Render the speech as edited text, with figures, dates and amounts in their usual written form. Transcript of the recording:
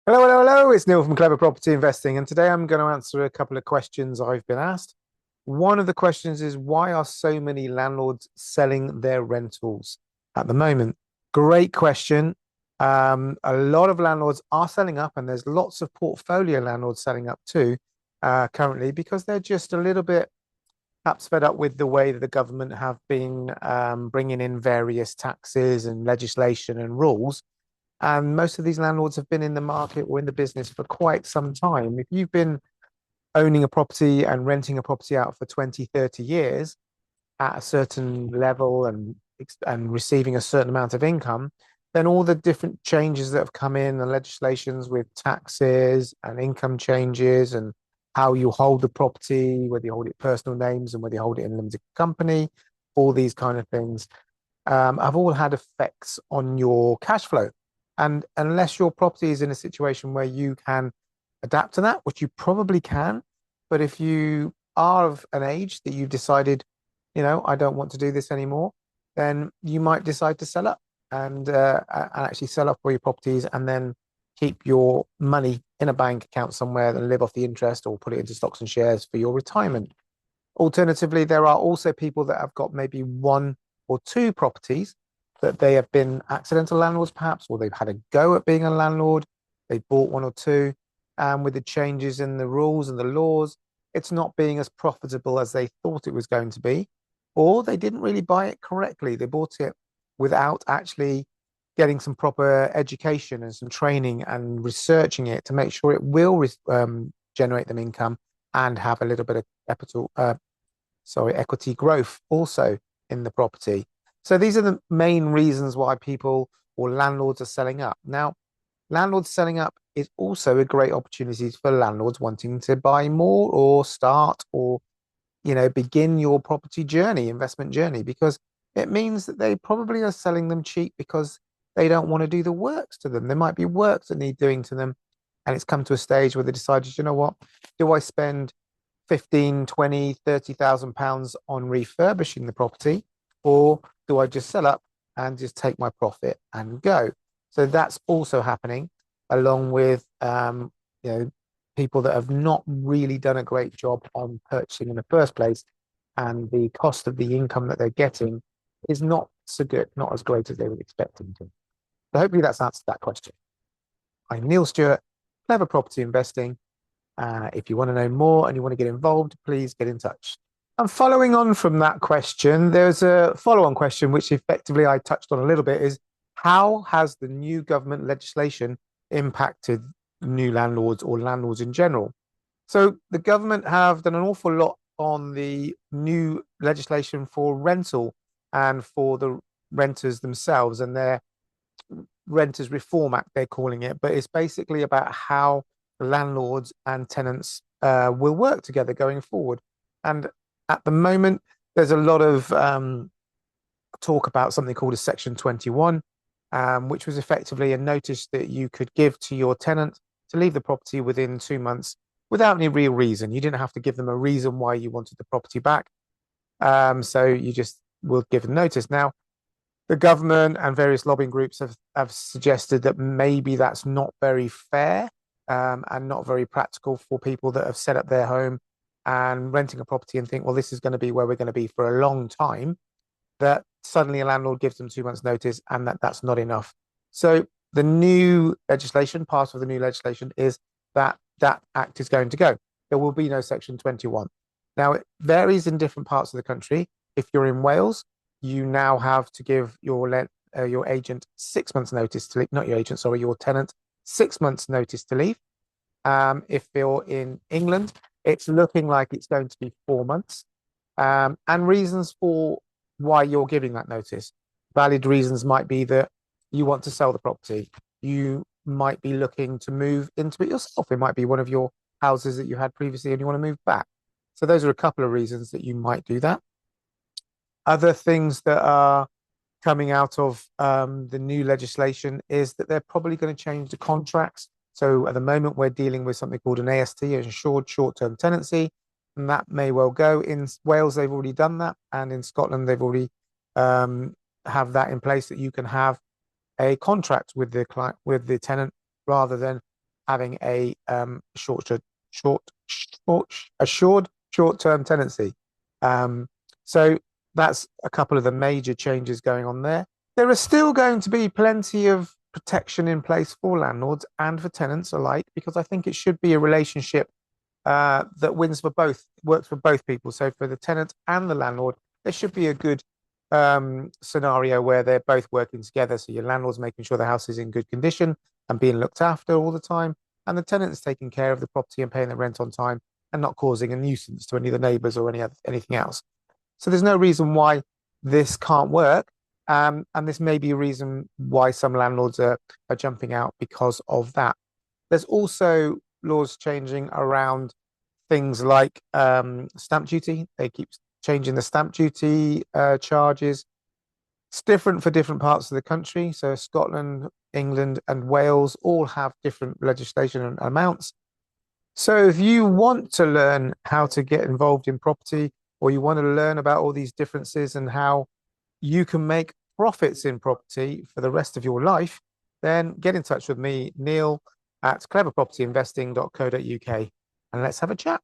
Hello, hello, hello. It's Neil from Clever Property Investing, and today I'm going to answer a couple of questions I've been asked. One of the questions is why are so many landlords selling their rentals at the moment? Great question. A lot of landlords are selling up, and there's lots of portfolio landlords selling up too, currently because they're just a little bit perhaps fed up with the way that the government have been bringing in various taxes and legislation and rules, and most of these landlords have been in the market or in the business for quite some time. If you've been owning a property and renting a property out for 20, 30 years at a certain level and receiving a certain amount of income, then all the different changes that have come in and legislations with taxes and income changes and how you hold the property, whether you hold it personal names and whether you hold it in a limited company, all these kind of things have all had effects on your cash flow. And unless your property is in a situation where you can adapt to that, which you probably can, but if you are of an age that you've decided, I don't want to do this anymore, then you might decide to sell up and actually sell up all your properties and then keep your money in a bank account somewhere and live off the interest or put it into stocks and shares for your retirement. Alternatively, there are also people that have got maybe one or two properties that they have been accidental landlords, perhaps, or they've had a go at being a landlord. They bought one or two, and with the changes in the rules and the laws, it's not being as profitable as they thought it was going to be, or they didn't really buy it correctly. They bought it without actually getting some proper education and some training and researching it to make sure it will generate them income and have a little bit of capital, equity growth also in the property. So these are the main reasons why people or landlords are selling up. Now, landlords selling up is also a great opportunity for landlords wanting to buy more or start or, begin your property journey, investment journey, because it means that they probably are selling them cheap because they don't want to do the works to them. There might be works that need doing to them. And it's come to a stage where they decided, you know what, do I spend 15, 20, 30,000 pounds on refurbishing the property, or do I just sell up and just take my profit and go? So that's also happening, along with people that have not really done a great job on purchasing in the first place, and the cost of the income that they're getting is not so good, not as great as they were expecting to. So hopefully that's answered that question. I'm Neil Stewart, Clever Property Investing. If you want to know more and you want to get involved, please get in touch. And following on from that question, there's a follow-on question, which effectively I touched on a little bit, is how has the new government legislation impacted new landlords or landlords in general? So the government have done an awful lot on the new legislation for rental and for the renters themselves and their Renters Reform Act, they're calling it, but it's basically about how landlords and tenants will work together going forward. And at the moment, there's a lot of talk about something called a Section 21, which was effectively a notice that you could give to your tenant to leave the property within 2 months without any real reason. You didn't have to give them a reason why you wanted the property back. So you just will give them notice. Now, the government and various lobbying groups have suggested that maybe that's not very fair and not very practical for people that have set up their home and renting a property and think, well, this is going to be where we're going to be for a long time, that suddenly a landlord gives them 2 months' notice and that's not enough. So the new legislation, part of the new legislation, is that that act is going to go. There will be no Section 21. Now, it varies in different parts of the country. If you're in Wales, you now have to give your agent 6 months' notice to leave, not your agent, sorry, your tenant 6 months' notice to leave. If you're in England, it's looking like it's going to be 4 months. And reasons for why you're giving that notice. Valid reasons might be that you want to sell the property. You might be looking to move into it yourself. It might be one of your houses that you had previously and you want to move back. So those are a couple of reasons that you might do that. Other things that are coming out of the new legislation is that they're probably going to change the contracts. So at the moment, we're dealing with something called an AST, an assured short-term tenancy, and that may well go. In Wales, they've already done that, and in Scotland, they've already have that in place that you can have a contract with the client, with the tenant, rather than having a short assured short-term tenancy. So that's a couple of the major changes going on there. There are still going to be plenty of protection in place for landlords and for tenants alike, because I think it should be a relationship that wins for both, works for both people. So for the tenant and the landlord, there should be a good scenario where they're both working together. So your landlord's making sure the house is in good condition and being looked after all the time, and the tenant's taking care of the property and paying the rent on time and not causing a nuisance to any of the neighbours or anything else. So there's no reason why this can't work. And this may be a reason why some landlords are jumping out because of that. There's also laws changing around things like stamp duty. They keep changing the stamp duty charges. It's different for different parts of the country. So Scotland, England, and Wales all have different legislation and amounts. So if you want to learn how to get involved in property, or you want to learn about all these differences and how you can make profits in property for the rest of your life, then get in touch with me, Neil, at cleverpropertyinvesting.co.uk, and let's have a chat.